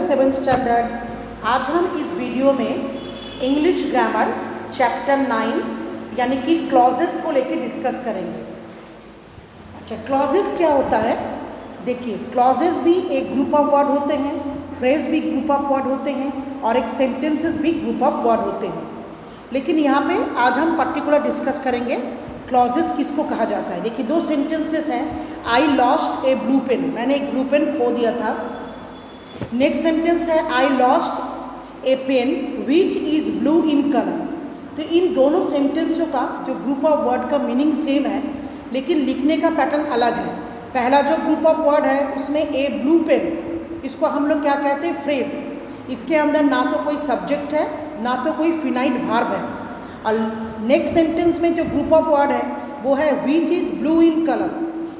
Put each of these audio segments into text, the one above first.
7th standard. आज हम इस वीडियो में इंग्लिश ग्रामर चैप्टर 9 यानी कि क्लॉजेस को लेकर डिस्कस करेंगे। अच्छा, क्लॉजेस क्या होता है? देखिए, क्लॉजेस भी एक ग्रुप ऑफ वर्ड होते हैं, फ्रेज भी ग्रुप ऑफ वर्ड होते हैं और एक सेंटेंसेस भी ग्रुप ऑफ वर्ड होते हैं। लेकिन यहाँ पे आज हम पर्टिकुलर डिस्कस करेंगे क्लॉजेस किसको कहा जाता है। देखिए, दो सेंटेंसेस हैं। I lost a blue pen, मैंने एक ब्लू पेन खो दिया था। नेक्स्ट सेंटेंस है I lost a pen which is blue in colour. तो इन दोनों सेंटेंसों का जो ग्रुप ऑफ वर्ड का मीनिंग सेम है, लेकिन लिखने का पैटर्न अलग है। पहला जो ग्रुप ऑफ वर्ड है उसमें ए ब्लू पेन, इसको हम लोग क्या कहते हैं? फ्रेज। इसके अंदर ना तो कोई सब्जेक्ट है ना तो कोई फिनाइट वर्ब है। और नेक्स्ट सेंटेंस में जो ग्रुप ऑफ वर्ड है वो है विच इज़ ब्लू इन कलर।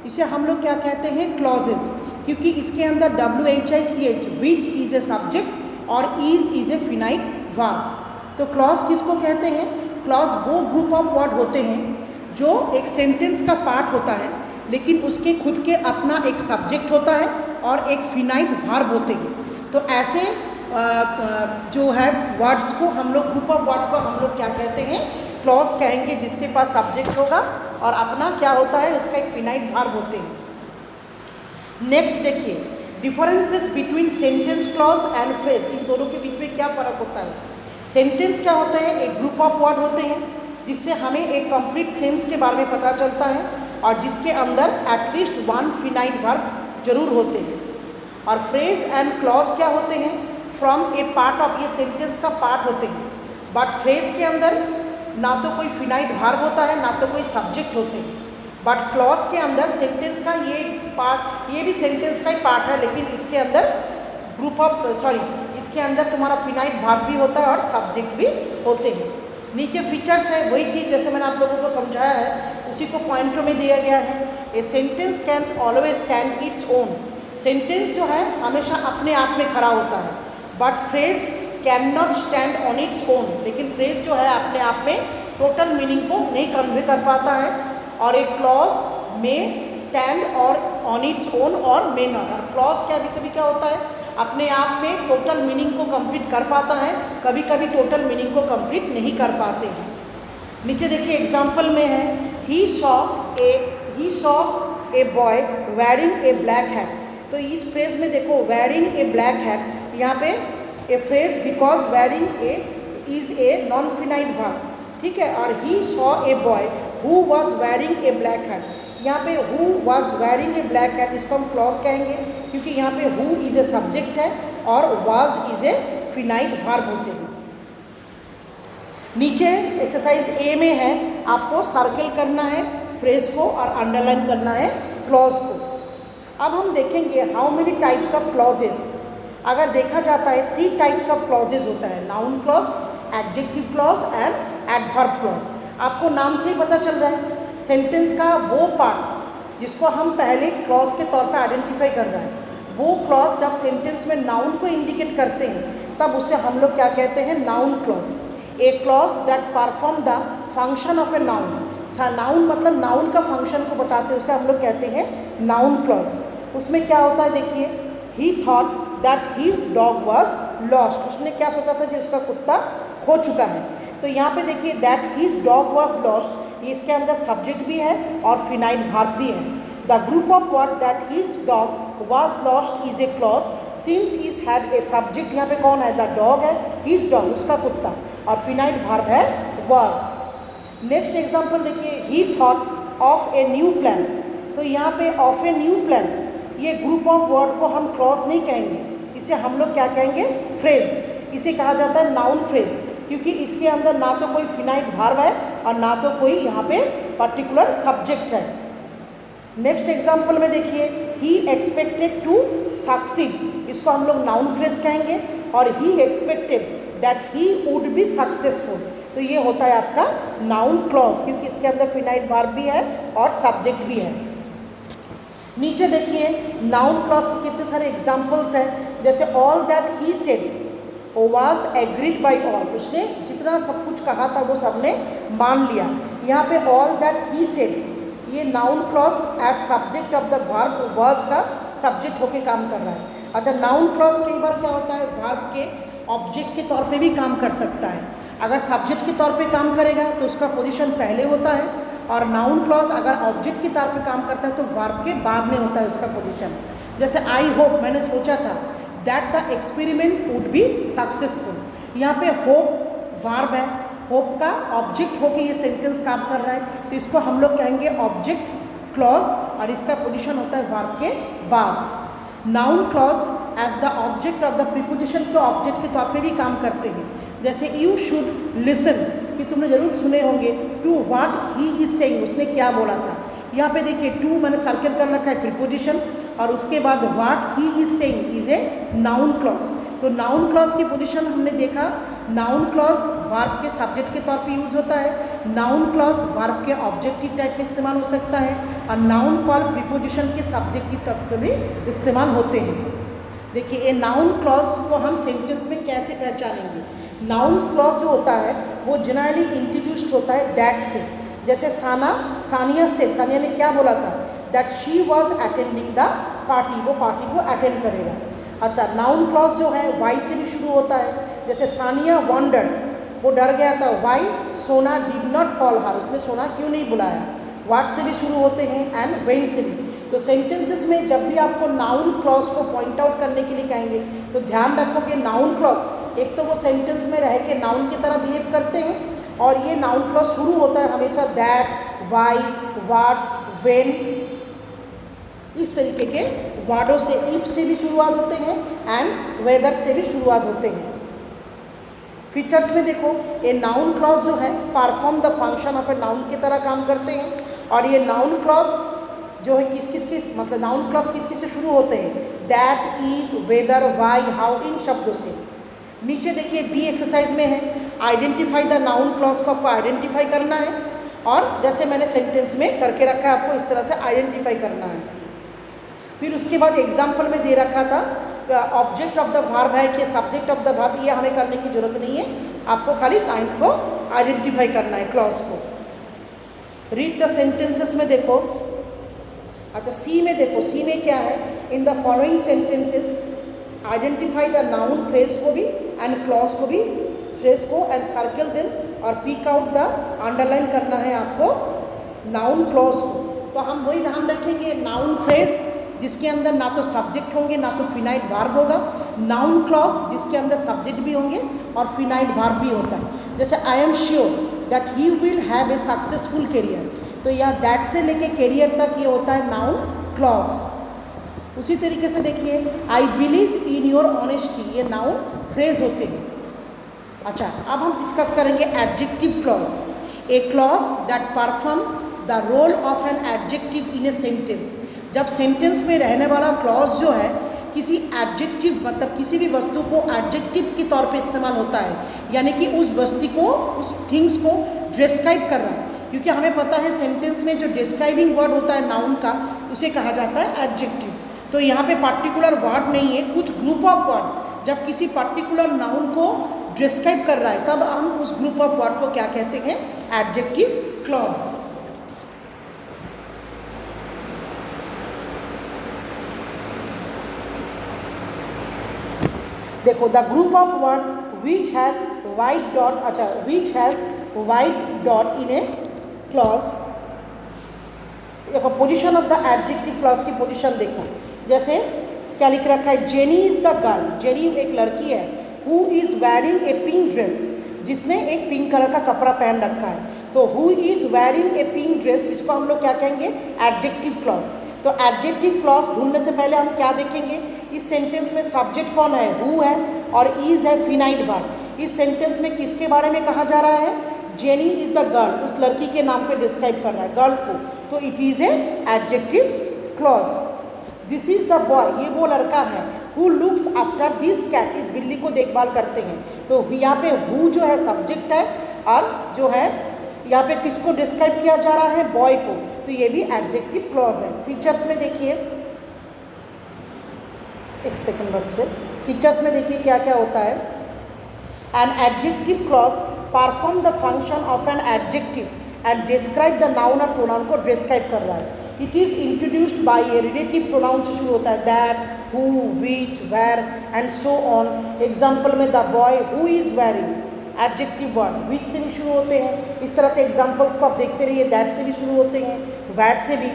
इसे हम लोग क्या कहते हैं? क्लॉजेस, क्योंकि इसके अंदर WHICH which is a subject और इज़ ए फिनाइट वर्ब। तो क्लॉज किसको कहते हैं? क्लॉज वो ग्रुप ऑफ वर्ड होते हैं जो एक सेंटेंस का पार्ट होता है, लेकिन उसके खुद के अपना एक सब्जेक्ट होता है और एक फिनाइट वर्ब होते हैं। तो ऐसे जो है वर्ड्स को हम लोग, ग्रुप ऑफ वर्ड को हम लोग क्या कहते हैं? क्लॉज कहेंगे, जिसके पास सब्जेक्ट होगा और अपना क्या होता है? उसका एक फिनाइट वर्ब होते हैं। नेक्स्ट देखिए, differences between sentence clause and phrase. इन दोनों के बीच में क्या फ़र्क होता है? सेंटेंस क्या होता है? एक ग्रुप ऑफ वर्ड होते हैं जिससे हमें एक कंप्लीट सेंस के बारे में पता चलता है और जिसके अंदर एटलीस्ट वन फिनाइट वर्ब जरूर होते हैं। और फ्रेज एंड क्लॉज क्या होते हैं? फ्रॉम ए पार्ट ऑफ, ये सेंटेंस का पार्ट होते हैं। बट फ्रेज के अंदर ना तो कोई फिनाइट वर्ब होता है ना तो कोई सब्जेक्ट होते हैं। बट क्लॉज के अंदर सेंटेंस का ये पार्ट, ये भी सेंटेंस का ही पार्ट है, लेकिन इसके अंदर इसके अंदर तुम्हारा फिनाइट वर्ब भी होता है और सब्जेक्ट भी होते हैं। नीचे फीचर्स है, वही चीज़ जैसे मैंने आप लोगों को समझाया है उसी को पॉइंटों में दिया गया है। A sentence can always stand its own. Sentence जो है हमेशा अपने आप में खड़ा होता है, but phrase can not stand on its own. लेकिन फ्रेज जो है अपने आप में टोटल मीनिंग को नहीं कन्वे कर पाता है। और एक क्लॉज में स्टैंड और ऑन इट्स ओन और मे नॉट। और क्लॉज क्या कभी क्या होता है? अपने आप में टोटल मीनिंग को कंप्लीट कर पाता है, कभी कभी टोटल मीनिंग को कंप्लीट नहीं कर पाते हैं। नीचे देखिए एग्जाम्पल में है he saw a boy wearing A black hat. तो इस फ्रेज में देखो वेयरिंग ए ब्लैक हैट, यहाँ पे ए phrase because wearing A is a non finite verb, ठीक है। और he saw a boy who was wearing A black hat, यहाँ पे who was wearing A black hat इसको हम क्लॉज कहेंगे, क्योंकि यहाँ पे हु इज ए सब्जेक्ट है और was is a finite verb होते हैं। नीचे एक्सरसाइज ए में है, आपको सर्कल करना है फ्रेज को और अंडरलाइन करना है क्लॉज को। अब हम देखेंगे how many types of clauses. अगर देखा जाता है 3 टाइप्स ऑफ क्लॉजेस होता है, noun clause, adjective clause and adverb clause. आपको नाम से ही पता चल रहा है सेंटेंस का वो पार्ट जिसको हम पहले क्लॉज के तौर पे आइडेंटिफाई कर रहे हैं, वो क्लॉज जब सेंटेंस में नाउन को इंडिकेट करते हैं तब उसे हम लोग क्या कहते हैं? Noun clause. A clause that perform the function of a noun. Noun मतलब नाउन का फंक्शन को बताते हैं, उसे हम लोग कहते हैं नाउन क्लॉज। उसमें क्या होता है? देखिए, he thought that his dog was lost. उसने क्या सोचा था? कि उसका कुत्ता खो चुका है। तो यहाँ पे देखिए that his dog was lost, ये इसके अंदर सब्जेक्ट भी है और फिनाइट वर्ब भी है। The group of word that his dog was lost is a clause since is had a subject. यहाँ पे कौन है? द डॉग है, हीज डॉग उसका कुत्ता, और फिनाइट वर्ब है वॉज। नेक्स्ट एग्जाम्पल देखिए, he thought of a new plan. तो यहाँ पे ऑफ ए न्यू प्लान, ये ग्रुप ऑफ वर्ड को हम क्लॉज नहीं कहेंगे, इसे हम लोग क्या कहेंगे? फ्रेज। इसे कहा जाता है नाउन फ्रेज, क्योंकि इसके अंदर ना तो कोई फिनाइट वर्ब है और ना तो कोई यहाँ पे पर्टिकुलर सब्जेक्ट है। नेक्स्ट एग्जाम्पल में देखिए, ही एक्सपेक्टेड टू सक्सीड, इसको हम लोग नाउन फ्रेज कहेंगे। और he expected that he would be successful, तो ये होता है आपका नाउन क्लॉज, क्योंकि इसके अंदर फिनाइट वर्ब भी है और सब्जेक्ट भी है। नीचे देखिए नाउन क्लॉज के कितने सारे एग्जाम्पल्स हैं, जैसे all that he said was agreed by all. उसने जितना सब कुछ कहा था वो सबने मान लिया। यहाँ पे ऑल दैट ही सेड, ये noun clause as subject of the verb was का सब्जेक्ट होके काम कर रहा है। अच्छा, नाउन क्लॉज कई बार क्या होता है, वर्ब के ऑब्जेक्ट के तौर पे भी काम कर सकता है। अगर सब्जेक्ट के तौर पे काम करेगा तो उसका पोजीशन पहले होता है, और नाउन क्लॉज अगर ऑब्जेक्ट के तौर पे काम करता है तो वर्ब के बाद में होता है उसका पोजीशन। जैसे आई होप, मैंने सोचा था that the experiment would be successful. यहाँ पे होप वर्ब है, होप का ऑब्जेक्ट होके ये सेंटेंस काम कर रहा है, तो इसको हम लोग कहेंगे ऑब्जेक्ट क्लॉज, और इसका पोजीशन होता है वर्ब के बाद। Noun clause as the object of the preposition के ऑब्जेक्ट के तौर पे भी काम करते हैं। जैसे यू शुड लिसन, कि तुमने जरूर सुने होंगे, to what he is saying, उसने क्या बोला था। यहाँ पे देखिए टू मैंने सर्कल कर रखा है प्रीपोजिशन, और उसके बाद what he is saying is a noun clause. तो नाउन क्लॉज की पोजीशन हमने देखा, नाउन क्लॉज वर्ब के सब्जेक्ट के तौर पे यूज़ होता है, नाउन क्लॉज वर्ब के ऑब्जेक्टिव टाइप में इस्तेमाल हो सकता है, और नाउन क्लॉज प्रीपोजिशन के सब्जेक्ट की तौर पे भी इस्तेमाल होते हैं। देखिए ये नाउन क्लॉज को हम सेंटेंस में कैसे पहचानेंगे। नाउन क्लॉज जो होता है वो जनरली इंट्रोड्यूस्ड होता है दैट से। जैसे सानिया ने क्या बोला था, that she was attending the party, वो पार्टी को अटेंड करेगा। अच्छा, नाउन क्लॉज जो है वाई से भी शुरू होता है। जैसे सानिया वंडर्ड, वो डर गया था, वाई सोना डिड नॉट कॉल हर, उसने सोना क्यों नहीं बुलाया। व्हाट से भी शुरू होते हैं, एंड व्हेन से भी। तो सेंटेंसेस में जब भी आपको नाउन क्लॉज को पॉइंट आउट करने के लिए कहेंगे तो ध्यान रखो कि नाउन क्लॉज एक तो वो सेंटेंस में रह के नाउन की तरह बिहेव करते हैं, और ये नाउन क्लॉज शुरू होता है हमेशा दैट, वाई, व्हाट, व्हेन, इस तरीके के वर्डों से, इफ से भी शुरुआत होते हैं एंड वेदर से भी शुरुआत होते हैं। फीचर्स में देखो, ये नाउन क्लॉज जो है perform the function of a noun की तरह काम करते हैं, और ये नाउन क्लॉज जो है किस मतलब नाउन क्लॉज किस चीज़ से शुरू होते हैं, that, if, whether, why, how, इन शब्दों से। नीचे देखिए बी एक्सरसाइज में है, आइडेंटिफाई द नाउन क्लॉज को आपको आइडेंटिफाई करना है, और जैसे मैंने सेंटेंस में करके रखा है आपको इस तरह से आइडेंटिफाई करना है। फिर उसके बाद एग्जाम्पल में दे रखा था ऑब्जेक्ट ऑफ द वर्ब है कि सब्जेक्ट ऑफ द वर्ब, ये हमें करने की जरूरत नहीं है, आपको खाली लाइन को आइडेंटिफाई करना है, क्लॉज को। रीड द सेंटेंसेस में देखो, अच्छा सी में देखो, सी में क्या है, in the following sentences identify the noun phrase को भी एंड क्लॉज को भी, फ्रेज को एंड सर्कल देम, और पिक आउट द, अंडरलाइन करना है आपको नाउन क्लॉज को। तो हम वही ध्यान रखेंगे, नाउन फ्रेज जिसके अंदर ना तो सब्जेक्ट होंगे ना तो फिनाइट वर्ब होगा, नाउन क्लॉज जिसके अंदर सब्जेक्ट भी होंगे और फिनाइट वर्ब भी होता है। जैसे I am sure that he will have a successful career, तो यह दैट से लेके करियर तक ये होता है नाउन क्लॉज। उसी तरीके से देखिए I believe in your honesty, ये नाउन फ्रेज होते हैं। अच्छा, अब हम डिस्कस करेंगे adjective clause, a clause that perform the role of an adjective in a sentence. जब सेंटेंस में रहने वाला क्लॉज जो है किसी एडजेक्टिव, मतलब किसी भी वस्तु को एडजेक्टिव के तौर पे इस्तेमाल होता है, यानी कि उस वस्तु को, उस थिंग्स को डिस्क्राइब कर रहा है, क्योंकि हमें पता है सेंटेंस में जो डिस्क्राइबिंग वर्ड होता है नाउन का, उसे कहा जाता है एडजेक्टिव। तो यहाँ पे पर्टिकुलर वर्ड नहीं है, कुछ ग्रुप ऑफ वर्ड जब किसी पर्टिकुलर नाउन को डिस्क्राइब कर रहा है तब हम उस ग्रुप ऑफ वर्ड को क्या कहते हैं, एडजेक्टिव क्लॉज। देखो the group of word which has white dot, अच्छा which has white dot in a clause. देखो position of the adjective clause की पोजीशन देखो, जैसे क्या लिख रखा है, Jenny is the girl, Jenny एक लड़की है, who is wearing a pink dress, जिसने एक पिंक कलर का कपड़ा पहन रखा है। तो who is wearing a pink dress, इसको हम लोग क्या कहेंगे, एडजेक्टिव क्लॉज। तो एडजेक्टिव क्लॉज ढूंढने से पहले हम क्या देखेंगे, इस सेंटेंस में सब्जेक्ट कौन है, हु है, और इज है फिनाइट वर्ब। इस सेंटेंस में किसके बारे में कहा जा रहा है, जेनी इज द गर्ल, उस लड़की के नाम पे डिस्क्राइब कर रहा है गर्ल को, तो it is a adjective clause. This is the boy, ये वो लड़का है, who looks after this cat, इस बिल्ली को देखभाल करते हैं। तो यहाँ पे हु जो है सब्जेक्ट है, और जो है यहाँ पे किसको डिस्क्राइब किया जा रहा है, बॉय को, तो ये भी एडजेक्टिव क्लॉज है। फीचर्स में देखिए, एक सेकंड बच्चे, फीचर्स में देखिए क्या क्या होता है। An adjective clause perform the function of an adjective and describe the noun और प्रोनाउन को डिस्क्राइब कर रहा है। It is introduced by a relative pronoun से शुरू होता है, that, who, which, where and so on. Example में the boy who is wearing, adjective word which से भी शुरू होते हैं. इस तरह से एग्जाम्पल्स को आप देखते रहिए, that से भी शुरू होते हैं, where से भी.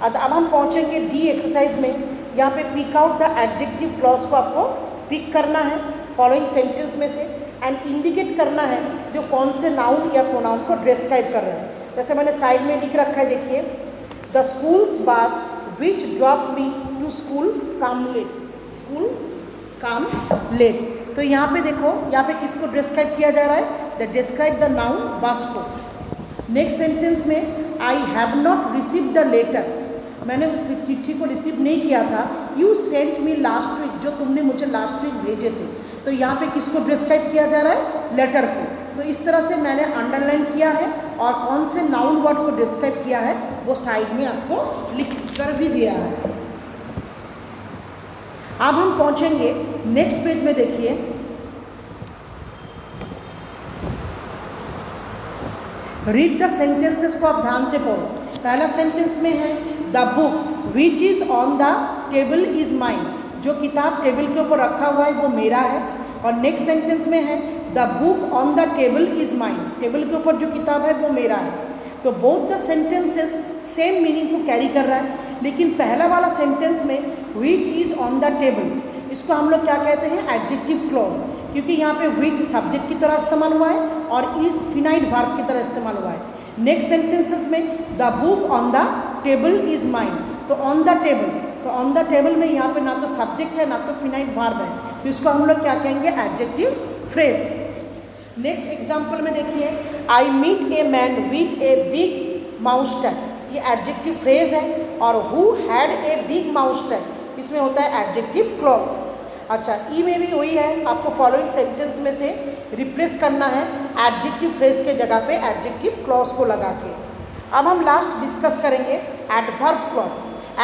अब हम पहुँचेंगे डी एक्सरसाइज में. यहाँ पे pick out the adjective clause को आपको पिक करना है फॉलोइंग सेंटेंस में से एंड इंडिकेट करना है जो कौन से नाउन या प्रोनाउन को डिस्क्राइब कर रहे हैं. जैसे मैंने साइड में लिख रखा है, देखिए, the schools bus which drop me to school come late. School come late. तो यहाँ पे देखो, यहाँ पे किसको डिस्क्राइब किया जा रहा है? द डिस्क्राइब द नाउन बस को. नेक्स्ट सेंटेंस में I have not receive the letter, मैंने उस चिट्ठी को रिसीव नहीं किया था. You sent me last week, जो तुमने मुझे लास्ट वीक भेजे थे. तो यहाँ पे किसको डिस्क्राइब किया जा रहा है? लेटर को. तो इस तरह से मैंने अंडरलाइन किया है और कौन से नाउन वर्ड को डिस्क्राइब किया है वो साइड में आपको लिख कर भी दिया है. अब हम पहुंचेंगे नेक्स्ट पेज में. देखिए, रीड द सेंटेंसेस को आप ध्यान से पढ़ो. पहला सेंटेंस में है the book which is on the table is mine, जो किताब टेबल के ऊपर रखा हुआ है वो मेरा है. और नेक्स्ट सेंटेंस में है the book on the table is mine, table के ऊपर जो किताब है वो मेरा है. तो both the sentences same meaning को कैरी कर रहा है. लेकिन पहला वाला सेंटेंस में which is on the table, इसको हम लोग क्या कहते हैं? एडजेक्टिव क्लॉज, क्योंकि यहाँ पे विच सब्जेक्ट की तरह इस्तेमाल हुआ है और इज़ फिनाइट वर्ब की तरह इस्तेमाल हुआ है. नेक्स्ट सेंटेंसेस में the book on the table is mine, तो ऑन द टेबल, तो ऑन द टेबल में यहाँ पे ना तो सब्जेक्ट है ना तो फिनाइट वर्ब है, तो इसको हम लोग क्या कहेंगे? Adjective phrase. नेक्स्ट एग्जाम्पल में देखिए, I meet a man with a big moustache, ये एडजेक्टिव फ्रेज है. और who had a big moustache, इसमें होता है एडजेक्टिव क्लॉज. अच्छा, ई में भी वही है, आपको फॉलोइंग सेंटेंस में से रिप्लेस करना है एडजेक्टिव फ्रेज के जगह पे एडजेक्टिव क्लॉज को लगा के. अब हम लास्ट डिस्कस करेंगे एडवर्ब क्लॉज.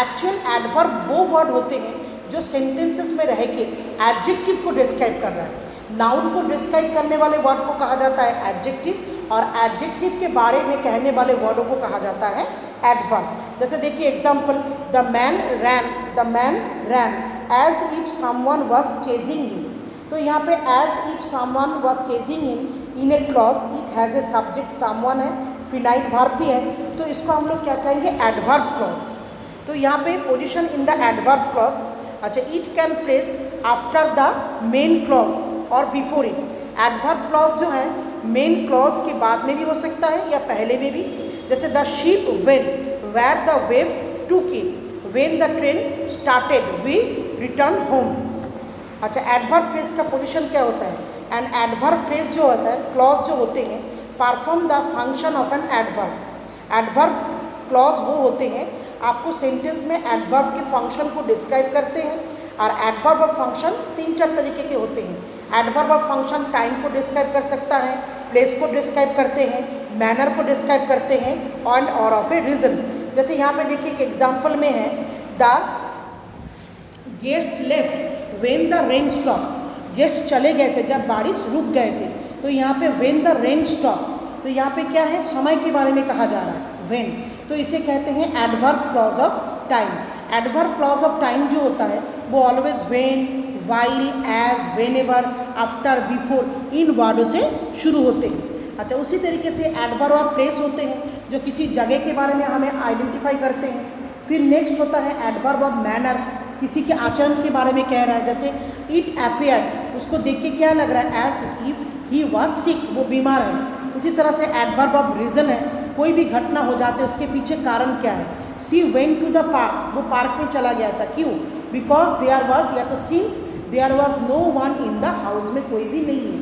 एक्चुअल एडवर्ब वो वर्ड होते हैं जो सेंटेंसेस में रह के एडजेक्टिव को डिस्क्राइब कर रहा है. नाउन को डिस्क्राइब करने वाले वर्ड को कहा जाता है एडजेक्टिव और एडजेक्टिव के बारे में कहने वाले वर्डों को कहा जाता है एडवर्ब. जैसे देखिए example, the man ran as if someone was chasing him. तो यहाँ पे as if someone was chasing him in a clause, it has a subject someone है, फिनाइट वर्ब भी है, तो इसको हम लोग क्या कहेंगे? Adverb clause. तो यहाँ पे position in the adverb clause. अच्छा, it can place after the main clause और बिफोर इट. एडवर्ब क्लॉज जो है मेन क्लॉज के बाद में भी हो सकता है या पहले में भी. जैसे the ship when where the wave took in, when the train started we return home. अच्छा, एडवर्ब फ्रेज का पोजीशन क्या होता है? एंड एडवर्ब फ्रेज जो होता है, क्लॉज जो होते हैं, perform the function of an adverb. Adverb clause वो होते हैं आपको सेंटेंस में एडवर्ब के फंक्शन को डिस्क्राइब करते हैं. और एडवर्ब और फंक्शन 3-4 तरीके के होते हैं. एडवर्ब और फंक्शन टाइम को डिस्क्राइब कर सकता है, प्लेस को डिस्क्राइब करते हैं, मैनर को डिस्क्राइब करते हैं एंड और ऑफ ए रीज़न. जैसे यहाँ पे देखिए एक एग्जाम्पल में है the guest left when the rain stop. Guest चले गए थे जब बारिश रुक गए थे. तो यहाँ पे व्हेन द रेन स्टॉप, तो यहाँ पे क्या है? समय के बारे में कहा जा रहा है, व्हेन. तो इसे कहते हैं adverb clause of time. Adverb clause of time जो होता है वो always when, while, as, whenever, after, before इन वर्डों से शुरू होते हैं. अच्छा, उसी तरीके से एडवर्ब ऑफ प्लेस होते हैं जो किसी जगह के बारे में हमें आइडेंटिफाई करते हैं. फिर नेक्स्ट होता है एडवर्ब ऑफ मैनर, किसी के आचरण के बारे में कह रहा है. जैसे इट अपीयर्ड, उसको देख के क्या लग रहा है? As if he was sick, वो बीमार है. उसी तरह से एडवर्ब ऑफ रीज़न है, कोई भी घटना हो जाते है उसके पीछे कारण क्या है? She went to the park, वो पार्क में चला गया था. क्यों? बिकॉज देयर वॉज, या तो since there was no one in the house, में कोई भी नहीं है.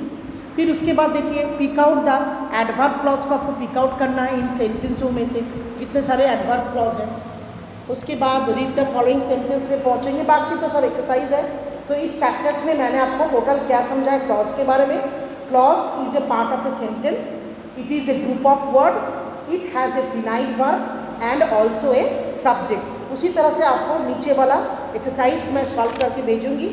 फिर उसके बाद देखिए pick out the adverb clause को आपको पिक आउट करना है इन सेंटेंसों में से कितने सारे एडवर्ब क्लॉज हैं. उसके बाद रीड द फॉलोइंग सेंटेंस में पहुंचेंगे. बाकी तो सब एक्सरसाइज है. तो इस चैप्टर्स में मैंने आपको टोटल क्या समझाया क्लॉज के बारे में. Clause is a part of a sentence, it is a group of word, it has A finite verb and also a subject. उसी तरह से आपको नीचे वाला एक्सरसाइज मैं सॉल्व करके भेजूंगी.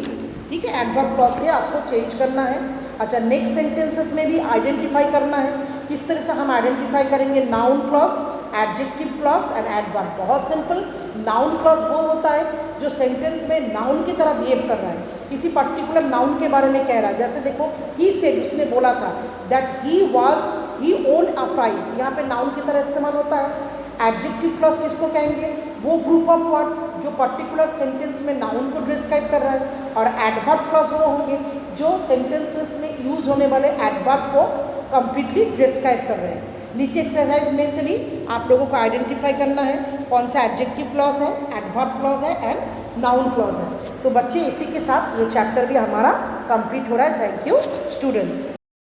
ठीक है, एडवर्ब क्लॉज से आपको चेंज करना है. अच्छा, नेक्स्ट सेंटेंसेस में भी आइडेंटिफाई करना है. किस तरह से हम आइडेंटिफाई करेंगे noun clause adjective clause and adverb. बहुत सिंपल। नाउन क्लॉज वो होता है जो सेंटेंस में नाउन की तरह बिहेव कर रहा है, किसी पर्टिकुलर नाउन के बारे में कह रहा है। जैसे देखो, ही सेड, उसने बोला था that he won a prize, यहाँ पे नाउन की तरह इस्तेमाल होता है। एडजेक्टिव क्लॉज किसको कहेंगे? वो ग्रुप ऑफ वर्ड जो पर्टिकुलर सेंटेंस में नाउन को डिस्क्राइब कर रहा है। और एडवर्ब क्लॉज वो होंगे जो सेंटेंसेस में यूज होने वाले एडवर्ब को कंप्लीटली डिस्क्राइब कर रहे हैं। नीचे एक्सरसाइज में से भी आप लोगों को आइडेंटिफाई करना है कौन सा एडजेक्टिव क्लॉज है, एडवर्ब क्लॉज है एंड नाउन क्लॉज है। तो बच्चे, इसी के साथ ये चैप्टर भी हमारा कंप्लीट हो रहा है। Thank you students.